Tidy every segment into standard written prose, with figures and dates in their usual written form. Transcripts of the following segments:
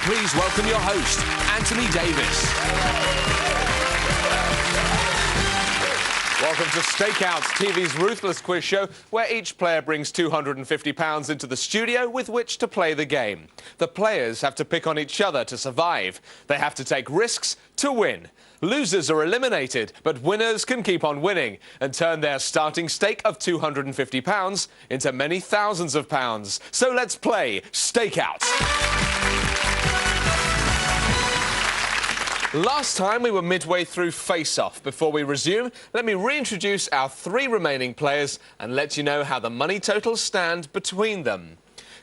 please welcome your host, Anthony Davis. Welcome to Stakeouts, TV's ruthless quiz show, where each player brings £250 into the studio with which to play the game. The players have to pick on each other to survive. They have to take risks to win. Losers are eliminated, but winners can keep on winning and turn their starting stake of £250 into many thousands of pounds. So let's play Stakeouts. Last time we were midway through Face-Off. Before we resume, let me reintroduce our three remaining players and let you know how the money totals stand between them.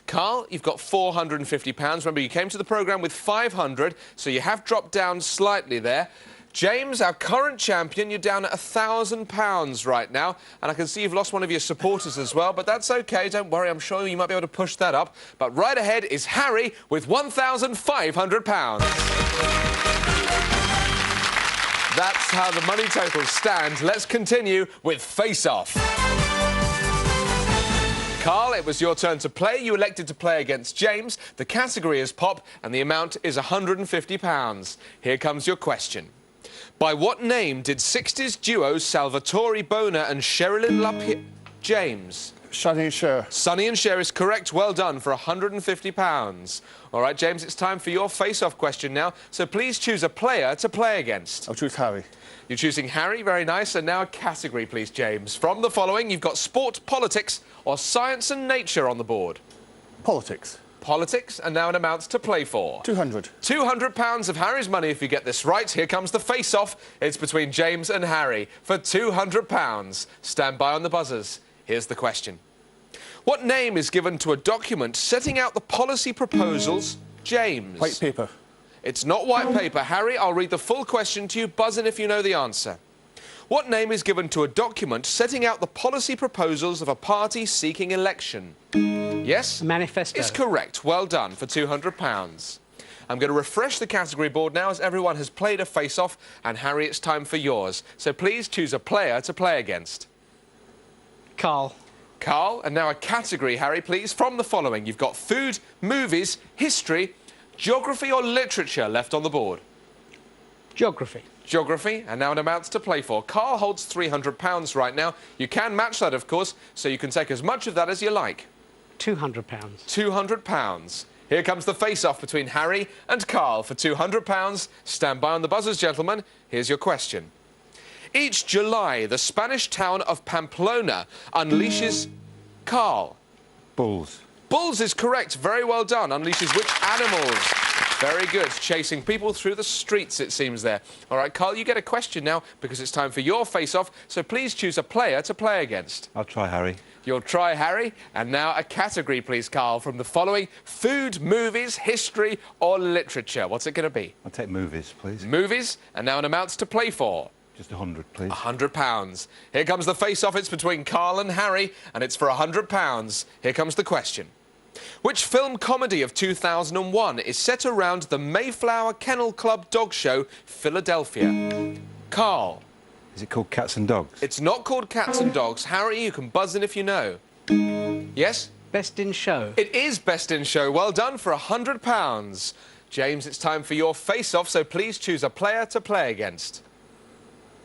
Carl, you've got £450. Remember, you came to the programme with 500, so you have dropped down slightly there. James, our current champion, you're down at £1,000 right now, and I can see you've lost one of your supporters as well, but that's OK, don't worry, I'm sure you might be able to push that up. But right ahead is Harry with £1,500. That's how the money totals stand. Let's continue with Face-Off. Carl, it was your turn to play. You elected to play against James. The category is pop, and the amount is £150. Here comes your question. By what name did 60s duos Salvatore Bona and Sherilyn Lapierre... James? Sonny and Cher. Sonny and Cher is correct. Well done for £150. All right, James, it's time for your face-off question now. So please choose a player to play against. I'll choose Harry. You're choosing Harry, very nice. And now a category, please, James. From the following, you've got sport, politics, or science and nature on the board. Politics. Politics, and now an amount to play for. 200. £200 of Harry's money if you get this right. Here comes the face-off. It's between James and Harry for £200. Stand by on the buzzers. Here's the question. What name is given to a document setting out the policy proposals? James. White paper. It's not white paper. Harry, I'll read the full question to you. Buzz in if you know the answer. What name is given to a document setting out the policy proposals of a party seeking election? Yes? Manifesto. Is correct. Well done for £200. I'm going to refresh the category board now as everyone has played a face-off. And, Harry, it's time for yours. So please choose a player to play against. Carl. Carl, and now a category, Harry, please, from the following. You've got food, movies, history, geography or literature left on the board. Geography. Geography, and now an amount to play for. Carl holds £300 right now. You can match that, of course, so you can take as much of that as you like. £200. £200. Here comes the face-off between Harry and Carl for £200. Stand by on the buzzers, gentlemen. Here's your question. Each July, the Spanish town of Pamplona unleashes... Carl. Bulls. Bulls is correct. Very well done. Unleashes which animals? Very good. Chasing people through the streets, it seems there. All right, Carl, you get a question now because it's time for your face-off, so please choose a player to play against. I'll try Harry. You'll try Harry. And now a category, please, Carl, from the following. Food, movies, history or literature. What's it going to be? I'll take movies, please. Movies, and now an amount to play for. Just 100, please. £100. Here comes the face-off. It's between Carl and Harry, and it's for £100. Here comes the question. Which film comedy of 2001 is set around the Mayflower Kennel Club dog show, Philadelphia? Carl. Is it called Cats and Dogs? It's not called Cats and Dogs. Harry, you can buzz in if you know. Yes? Best in Show. It is Best in Show. Well done for £100. James, it's time for your face-off, so please choose a player to play against.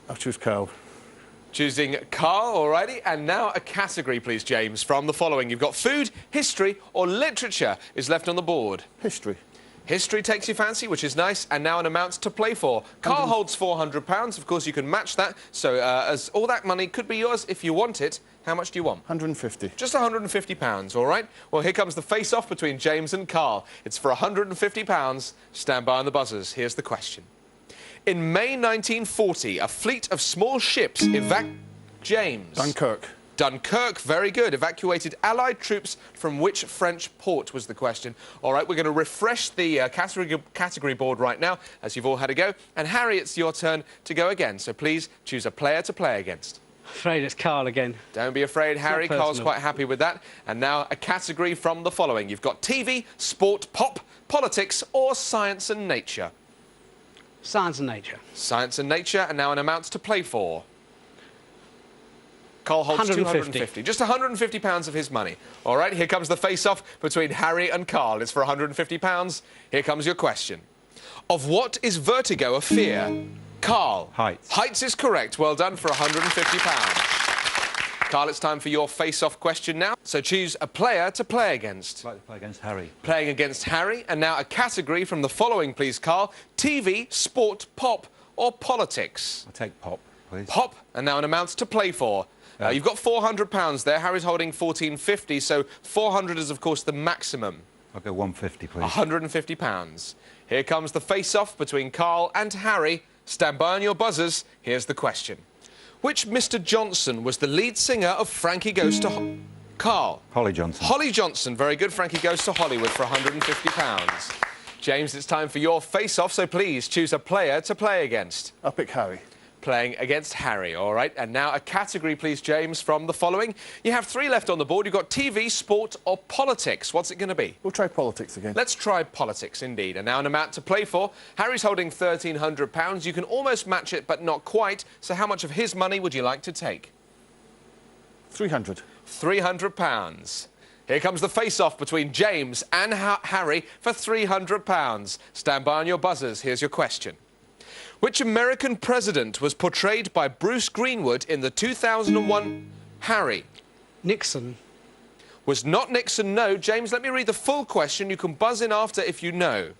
I'll choose Carl. Choosing Carl, alrighty. And now a category, please, James, from the following. You've got food, history or literature is left on the board. History. History takes your fancy, which is nice, and now an amount to play for. Carl holds £400. Of course, you can match that, so as all that money could be yours if you want it. How much do you want? 150. Just £150, all right? Well, here comes the face-off between James and Carl. It's for £150. Stand by on the buzzers. Here's the question. In May 1940, a fleet of small ships James. Dunkirk. Dunkirk, very good. Evacuated Allied troops from which French port was the question. All right, we're going to refresh the category board right now, as you've all had a go. And, Harry, it's your turn to go again, so please choose a player to play against. Afraid it's Carl again. Don't be afraid, Harry. Carl's quite happy with that. And now a category from the following. You've got TV, sport, pop, politics or science and nature. Science and nature. Science and nature, and now an amount to play for. Carl holds 150. 250. Just £150 of his money. All right, here comes the face-off between Harry and Carl. It's for £150. Here comes your question. Of what is vertigo a fear? Carl. Heights. Heights is correct. Well done for £150. Carl, it's time for your face-off question now. So choose a player to play against. I'd like to play against Harry. Playing against Harry. And now a category from the following, please, Carl. TV, sport, pop, or politics? I'll take pop, please. Pop. And now an amount to play for. You've got £400 there. Harry's holding £1,450, so 400 is, of course, the maximum. I'll go 150, please. £150. Here comes the face-off between Carl and Harry. Stand by on your buzzers. Here's the question. Which Mr. Johnson was the lead singer of Frankie Goes to Carl? Holly Johnson. Holly Johnson. Very good. Frankie Goes to Hollywood for £150. James, it's time for your face-off, so please choose a player to play against. I'll pick Harry. Playing against Harry, all right. And now a category, please, James, from the following. You have 3 left on the board. You've got TV, sport, or politics. What's it going to be? We'll try politics again. Let's try politics, indeed. And now an amount to play for. Harry's holding £1,300. You can almost match it, but not quite. So how much of his money would you like to take? 300. £300. Here comes the face-off between James and Harry for £300. Stand by on your buzzers. Here's your question. Which American president was portrayed by Bruce Greenwood in the 2001 Harry? Nixon. Was not Nixon, no. James, let me read the full question. You can buzz in after if you know.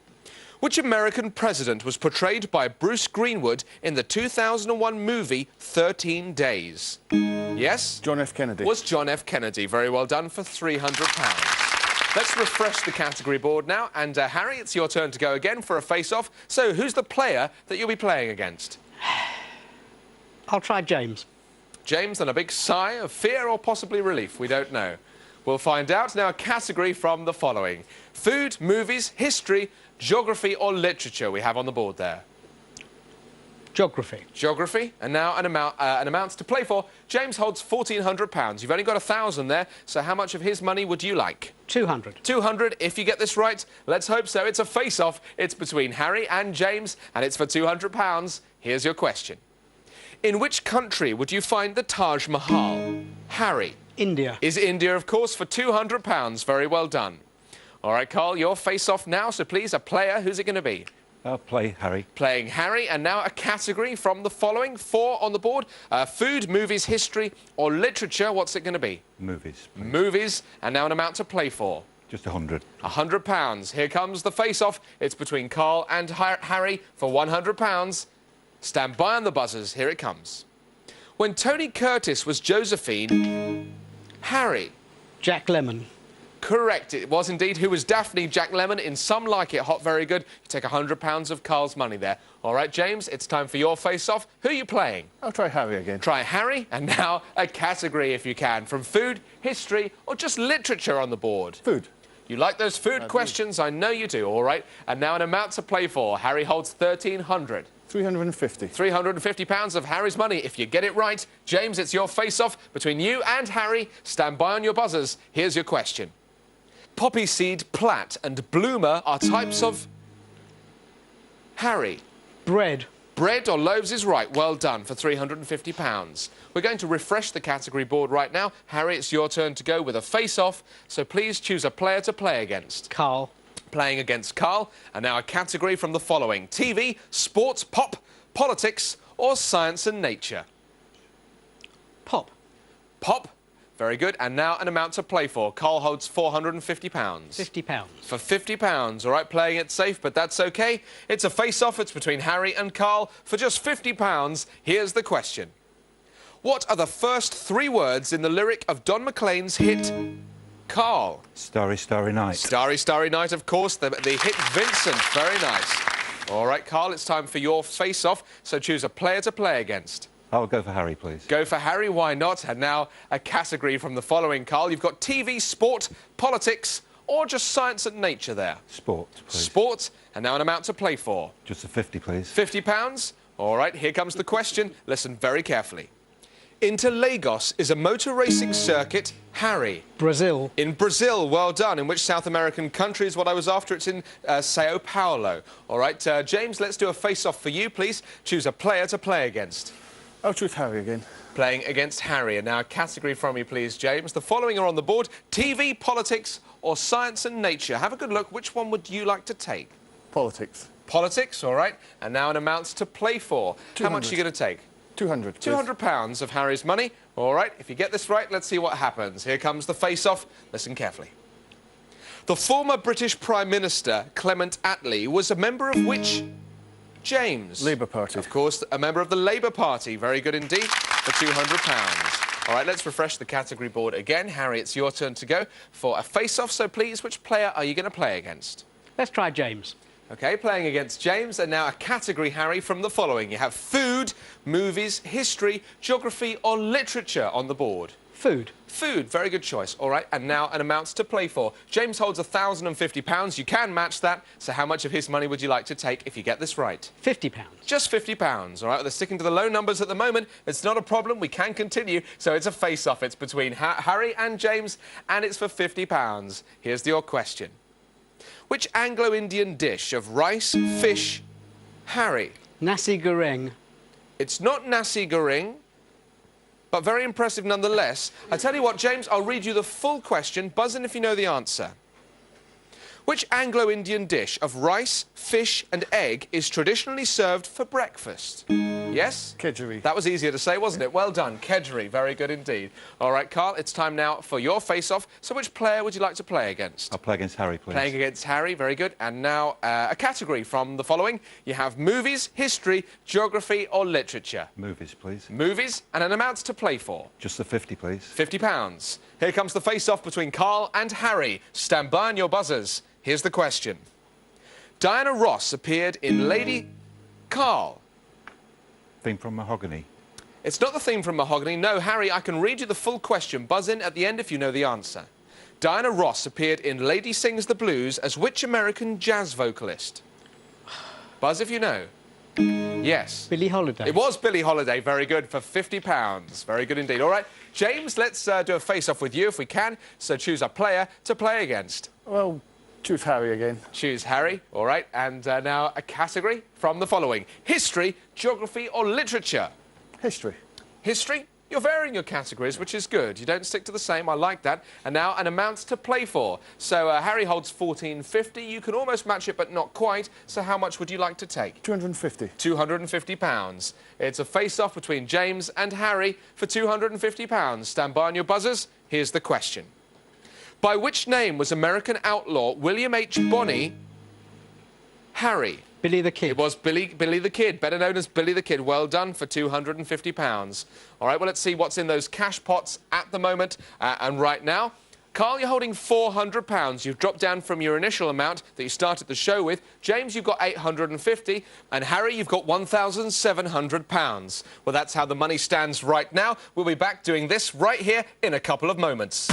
Which American president was portrayed by Bruce Greenwood in the 2001 movie 13 Days? Yes? John F. Kennedy. Was John F. Kennedy. Very well done for £300. Let's refresh the category board now. And, Harry, it's your turn to go again for a face-off. So, who's the player that you'll be playing against? I'll try James. James, and a big sigh of fear or possibly relief. We don't know. We'll find out. Now, a category from the following. Food, movies, history, geography or literature we have on the board there. Geography. Geography. And now an amount to play for. James holds £1,400. You've only got 1,000 there, so how much of his money would you like? 200. 200, if you get this right. Let's hope so. It's a face-off. It's between Harry and James, and it's for £200. Here's your question. In which country would you find the Taj Mahal? Harry. India. Is India, of course, for £200. Very well done. All right, Carl, your face-off now, so please, a player. Who's it going to be? I'll play Harry. Playing Harry, and now a category from the following. 4 on the board. Food, movies, history, or literature. What's it going to be? Movies, please. Movies, and now an amount to play for. Just 100. £100. Here comes the face-off. It's between Carl and Harry for £100. Stand by on the buzzers. Here it comes. When Tony Curtis was Josephine, Harry. Jack Lemmon. Correct. It was indeed. Who was Daphne? Jack Lemmon. In Some Like It Hot. Very good. You take £100 of Carl's money there. All right, James, it's time for your face-off. Who are you playing? I'll try Harry again. Try Harry, and now a category, if you can, from food, history, or just literature on the board. Food. You like those food questions? I know you do, all right. And now an amount to play for. Harry holds £1,300. 350. £350 of Harry's money. If you get it right, James, it's your face-off between you and Harry. Stand by on your buzzers. Here's your question. Poppy seed, plat, and bloomer are types of... Harry. Bread. Bread or loaves is right. Well done for £350. We're going to refresh the category board right now. Harry, it's your turn to go with a face-off, so please choose a player to play against. Carl. Playing against Carl. And now a category from the following. TV, sports, pop, politics, or science and nature. Pop. Pop. Very good. And now an amount to play for. Carl holds £450. £50. For £50. All right, playing it safe, but that's OK. It's a face-off. It's between Harry and Carl. For just £50, here's the question. What are the first 3 words in the lyric of Don McLean's hit, Carl? Starry, Starry Night. Starry, Starry Night, of course. The hit Vincent. Very nice. All right, Carl, it's time for your face-off, so choose a player to play against. I'll go for Harry, please. Go for Harry, why not? And now a category from the following, Carl. You've got TV, sport, politics, or just science and nature there. Sport, please. Sport, and now an amount to play for. Just a 50, please. £50? All right, here comes the question. Listen very carefully. Interlagos is a motor racing circuit, Harry. Brazil. In Brazil, well done. In which South American country is what I was after? It's in Sao Paulo. All right, James, let's do a face-off for you, please. Choose a player to play against. I'll choose Harry again. Playing against Harry. And now a category from you, please, James. The following are on the board: TV, politics, or science and nature. Have a good look. Which one would you like to take? Politics. Politics, all right. And now an amount to play for. How much are you going to take? 200, please. £200 of Harry's money. All right, if you get this right, let's see what happens. Here comes the face-off. Listen carefully. The former British Prime Minister, Clement Attlee, was a member of which... James? Labour Party. Of course, a member of the Labour Party. Very good indeed, for £200. All right, let's refresh the category board again. Harry, it's your turn to go for a face-off, so please, which player are you going to play against? Let's try James. OK, playing against James, and now a category, Harry, from the following. You have food, movies, history, geography or literature on the board. Food. Food, very good choice. All right, and now an amount to play for. James holds £1,050. You can match that, so how much of his money would you like to take if you get this right? £50. Just £50, all right? Well, they're sticking to the low numbers at the moment. It's not a problem. We can continue. So it's a face-off. It's between Harry and James, and it's for £50. Here's your question. Which Anglo-Indian dish of rice, fish, Harry? Nasi goreng. It's not nasi goreng, but very impressive nonetheless. I tell you what, James, I'll read you the full question. Buzz in if you know the answer. Which Anglo-Indian dish of rice, fish and egg is traditionally served for breakfast? Yes? Kedgeree. That was easier to say, wasn't it? Well done. Kedgeree. Very good indeed. All right, Carl, it's time now for your face-off. So which player would you like to play against? I'll play against Harry, please. Playing against Harry. Very good. And now a category from the following. You have movies, history, geography or literature. Movies, please. Movies and an amount to play for. Just the 50, please. £50. Here comes the face-off between Carl and Harry. Stand by on your buzzers. Here's the question. Diana Ross appeared in Lady... Carl. Theme from Mahogany. It's not the theme from Mahogany. No, Harry, I can read you the full question. Buzz in at the end if you know the answer. Diana Ross appeared in Lady Sings the Blues as which American jazz vocalist? Buzz if you know. Yes. Billie Holiday. It was Billie Holiday. Very good, for £50. Very good indeed. All right, James, let's do a face-off with you if we can. So choose a player to play against. Well, choose Harry again. Choose Harry, all right. And now a category from the following. History, geography or literature? History. History? You're varying your categories, which is good. You don't stick to the same. I like that. And now an amount to play for. So Harry holds £14.50. You can almost match it, but not quite. So how much would you like to take? 250. £250. It's a face-off between James and Harry for £250. Stand by on your buzzers. Here's the question. By which name was American outlaw William H. Bonney Harry? Billy the Kid. It was Billy the Kid, better known as Billy the Kid. Well done for £250. All right, well, let's see what's in those cash pots at the moment. And right now, Carl, you're holding £400. You've dropped down from your initial amount that you started the show with. James, you've got £850. And Harry, you've got £1,700. Well, that's how the money stands right now. We'll be back doing this right here in a couple of moments.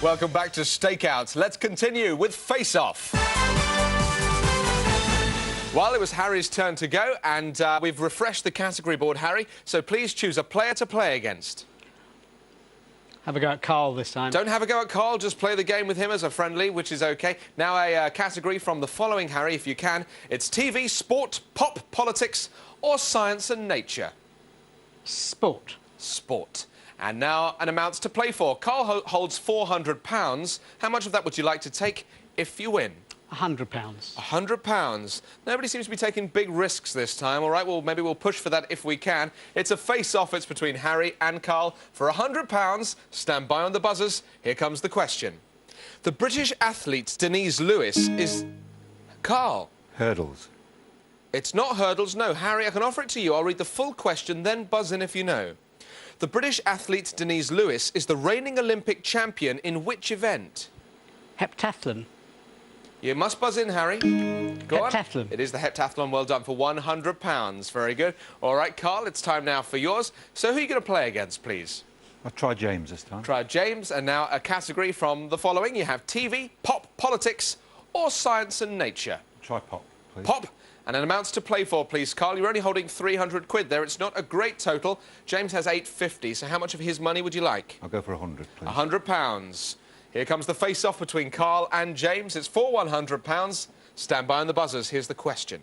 Welcome back to Stakeouts. Let's continue with Face Off. Well, it was Harry's turn to go, and we've refreshed the category board, Harry, so please choose a player to play against. Have a go at Carl this time. Don't have a go at Carl, just play the game with him as a friendly, which is OK. Now a category from the following, Harry, if you can. It's TV, sport, pop, politics or science and nature. Sport. Sport. And now an amount to play for. Carl holds £400. How much of that would you like to take if you win? £100. £100. Nobody seems to be taking big risks this time. All right, well, maybe we'll push for that if we can. It's a face-off. It's between Harry and Carl. For £100, stand by on the buzzers. Here comes the question. The British athlete Denise Lewis is... Carl. Hurdles. It's not hurdles, no. Harry, I can offer it to you. I'll read the full question, then buzz in if you know. The British athlete Denise Lewis is the reigning Olympic champion in which event? Heptathlon. You must buzz in, Harry. Go on. Heptathlon. It is the heptathlon. Well done for £100. Very good. All right, Carl, it's time now for yours. So who are you going to play against, please? I'll try James this time. Try James. And now a category from the following. You have TV, pop, politics or science and nature. Try pop, please. Pop. And an amounts to play for, please, Carl. You're only holding 300 quid there. It's not a great total. James has 850, so how much of his money would you like? I'll go for 100, please. £100. Here comes the face-off between Carl and James. It's for £100. Stand by on the buzzers. Here's the question.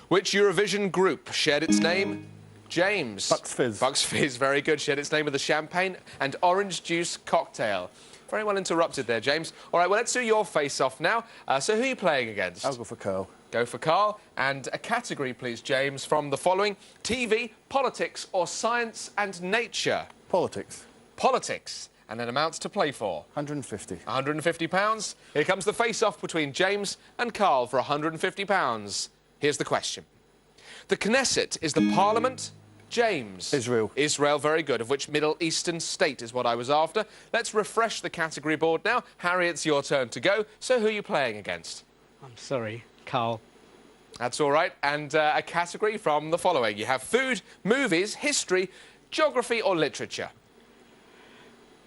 Which Eurovision group shared its name? James. Bucks Fizz. Bucks Fizz, very good. Shared its name with the champagne and orange juice cocktail. Very well interrupted there, James. All right, well, let's do your face-off now. So who are you playing against? I'll go for Carl. Go for Carl. And a category, please, James, from the following. TV, politics, or science and nature? Politics. Politics. And an amounts to play for? 150. £150. Here comes the face-off between James and Carl for £150. Here's the question. The Knesset is the parliament... James. Israel. Israel, very good. Of which Middle Eastern state is what I was after. Let's refresh the category board now. Harry, it's your turn to go. So who are you playing against? I'm sorry, Carl. That's all right. And a category from the following. You have food, movies, history, geography or literature.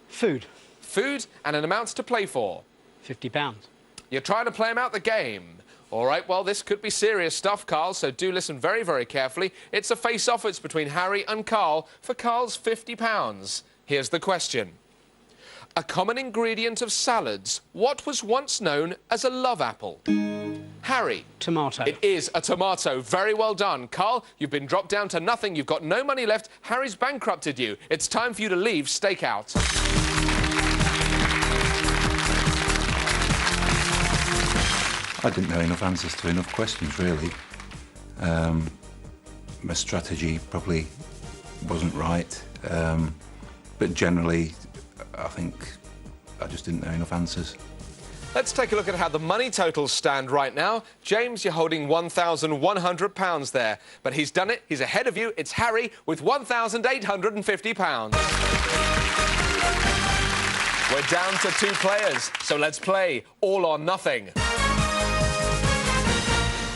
Food. Food and an amounts to play for. £50. You're trying to play him out the game. All right, well, this could be serious stuff, Carl, so do listen very, very carefully. It's a face-off. It's between Harry and Carl for Carl's £50. Here's the question. A common ingredient of salads, what was once known as a love apple? Harry. Tomato. It is a tomato. Very well done. Carl, you've been dropped down to nothing. You've got no money left. Harry's bankrupted you. It's time for you to leave Stakeout. I didn't know enough answers to enough questions, really. My strategy probably wasn't right, but generally, I think I just didn't know enough answers. Let's take a look at how the money totals stand right now. James, you're holding £1,100 there, but he's done it. He's ahead of you. It's Harry with £1,850. We're down to 2 players, so let's play all or nothing.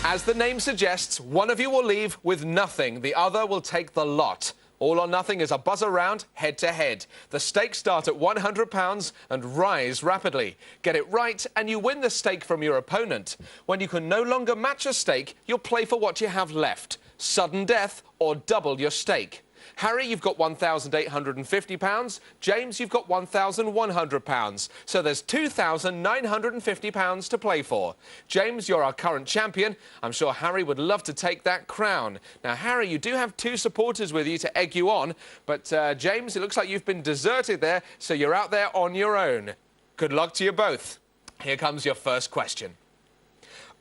As the name suggests, one of you will leave with nothing. The other will take the lot. All or nothing is a buzzer round, head-to-head. The stakes start at £100 and rise rapidly. Get it right and you win the stake from your opponent. When you can no longer match a stake, you'll play for what you have left. Sudden death or double your stake. Harry, you've got £1,850. James, you've got £1,100. So there's £2,950 to play for. James, you're our current champion. I'm sure Harry would love to take that crown. Now, Harry, you do have 2 supporters with you to egg you on, but James, it looks like you've been deserted there, so you're out there on your own. Good luck to you both. Here comes your first question.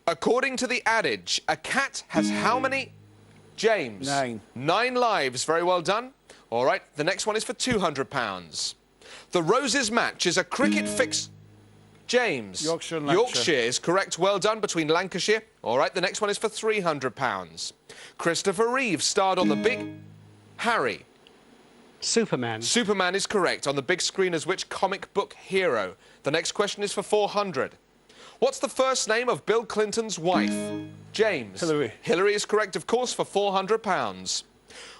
According to the adage, a cat has how many... James. 9. 9 lives. Very well done. All right, the next one is for £200. The Roses match is a cricket fix... James. Yorkshire and Lancashire. Yorkshire is correct. Well done, between Lancashire. All right, the next one is for £300. Christopher Reeve starred on the big... Harry. Superman. Superman is correct. On the big screen as which comic book hero? The next question is for £400. What's the first name of Bill Clinton's wife? James. Hillary. Hillary is correct, of course, for £400.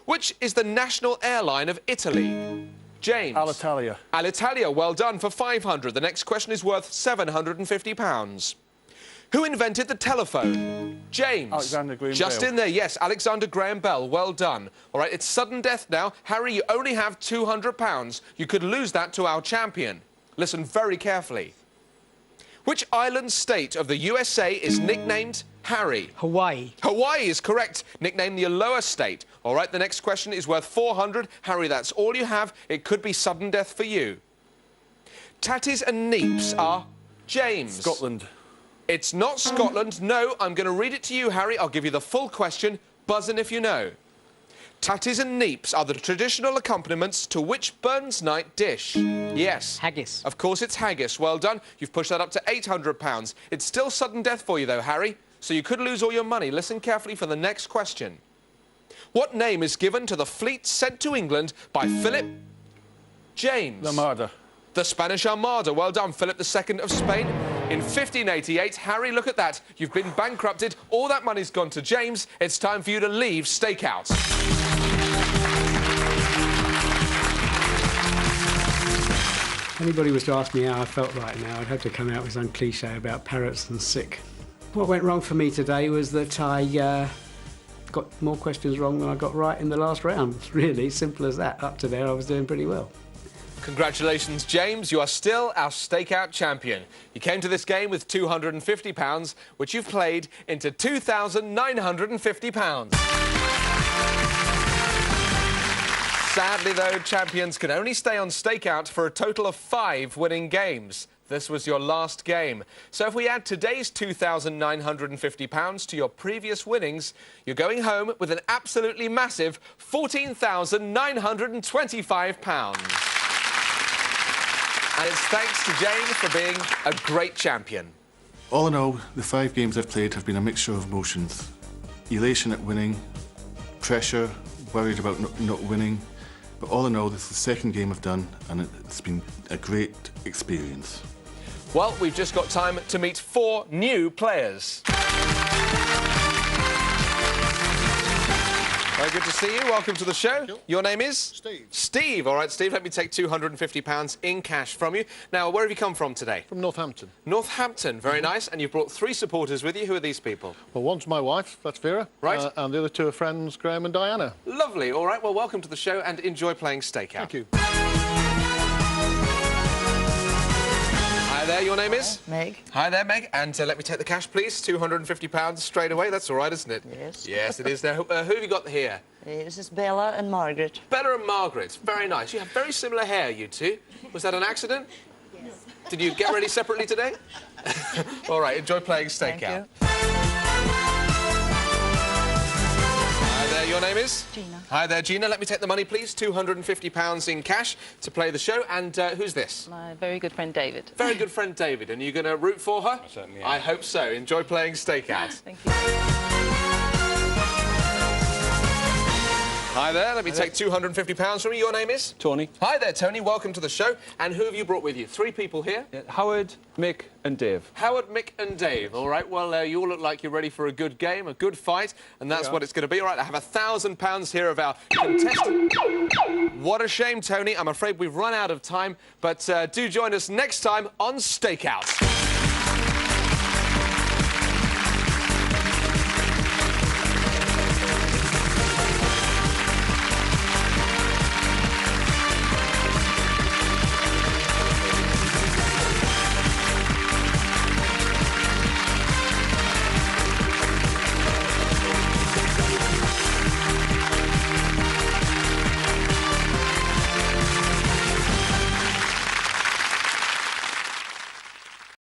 Which is the national airline of Italy? James. Alitalia. Alitalia, well done, for £500. The next question is worth £750. Who invented the telephone? James. Alexander Graham Just Bell. in there, yes, Alexander Graham Bell, well done. All right, it's sudden death now. Harry, you only have £200. You could lose that to our champion. Listen very carefully. Which island state of the USA is nicknamed Harry? Hawaii. Hawaii is correct. Nicknamed the Aloha State. All right, the next question is worth £400. Harry, that's all you have. It could be sudden death for you. Tatties and Neeps are... James. Scotland. It's not Scotland. No, I'm going to read it to you, Harry. I'll give you the full question. Buzz in if you know. Tatties and Neeps are the traditional accompaniments to which Burns night dish? Yes. Haggis. Of course it's haggis. Well done. You've pushed that up to £800. It's still sudden death for you, though, Harry. So you could lose all your money. Listen carefully for the next question. What name is given to the fleet sent to England by Philip... James. La Armada. The Spanish Armada. Well done, Philip II of Spain. In 1588, Harry, look at that. You've been bankrupted. All that money's gone to James. It's time for you to leave Stakeout. If anybody was to ask me how I felt right now, I'd have to come out with some cliché about parrots and sick. What went wrong for me today was that I got more questions wrong than I got right in the last round. Really, simple as that. Up to there, I was doing pretty well. Congratulations, James. You are still our stakeout champion. You came to this game with £250, which you've played into £2,950. Sadly, though, champions can only stay on stakeout for a total of 5 winning games. This was your last game. So if we add today's £2,950 to your previous winnings, you're going home with an absolutely massive £14,925. And it's thanks to James for being a great champion. All in all, the 5 games I've played have been a mixture of emotions. Elation at winning, pressure, worried about not winning. But all in all, this is the second game I've done, and it's been a great experience. Well, we've just got time to meet 4 new players. Very good to see you. Welcome to the show. Your name is? Steve. Steve. All right, Steve, let me take £250 in cash from you. Now, where have you come from today? From Northampton. Northampton. Very nice. And you've brought 3 supporters with you. Who are these people? Well, one's my wife, that's Vera. Right. And the other 2 are friends, Graham and Diana. Lovely. All right, well, welcome to the show and enjoy playing stakeout. Thank you. Hi there, your name is? Meg. Hi there, Meg. And let me take the cash, please. £250 straight away. That's all right, isn't it? Yes. Yes, it is. Now, who have you got here? This is Bella and Margaret. Bella and Margaret. Very nice. You have very similar hair, you two. Was that an accident? Yes. Did you get ready separately today? All right, enjoy playing stakeout. Hi there, your name is? Gina. Hi there, Gina. Let me take the money, please. £250 in cash to play the show. And who's this? My very good friend David. Very good friend David. And are you going to root for her? I certainly am. I hope so. Enjoy playing stakeout. Thank you. Hi there. Let me take £250 from you. Your name is? Tony. Hi there, Tony. Welcome to the show. And who have you brought with you? 3 people here. Howard, Mick and Dave. Howard, Mick and Dave. All right, well, you all look like you're ready for a good game, a good fight, and that's what it's going to be. All right, I have £1,000 here of our contestant. What a shame, Tony. I'm afraid we've run out of time, but do join us next time on Stakeout.